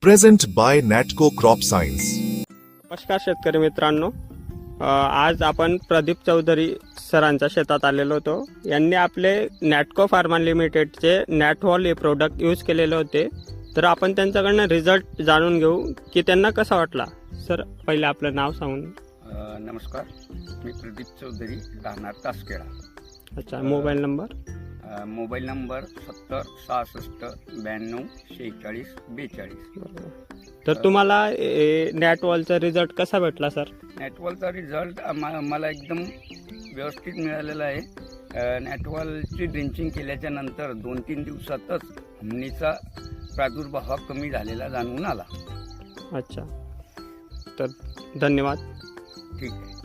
Present by Natco Crop Science. नमस्कार शेतकरी मित्रांनो, आज आपण प्रदीप चौधरी सरांच्या शेतात आलेलो होतो. यांनी आपले नॅटको फार्मा लिमिटेडचे नॅटवॉल हे प्रोडक्ट यूज केलेले होते. तर आपण त्यांच्याकडनं रिझल्ट जाणून घेऊ की त्यांना कसा वाटला. सर, पहिले आपलं नाव सांगून. नमस्कार, मी प्रदीप चौधरी, राहणार तासखेडा. अच्छा, मोबाईल नंबर. Mobile number 70 66 92 46 42. तर तुम्हाला नॅटवॉलचा रिझल्ट कसा भेटला सर? नॅटवॉलचा रिझल्ट मला एकदम व्यवस्थित मिळालेला आहे. नॅटवॉलची ड्रिंचिंग केल्याच्या नंतर 2-3 दिवसातच हमनीचा प्रादुर्भाव हा कमी झालेला जाणवून आला. अच्छा, तर धन्यवाद. ठीक आहे.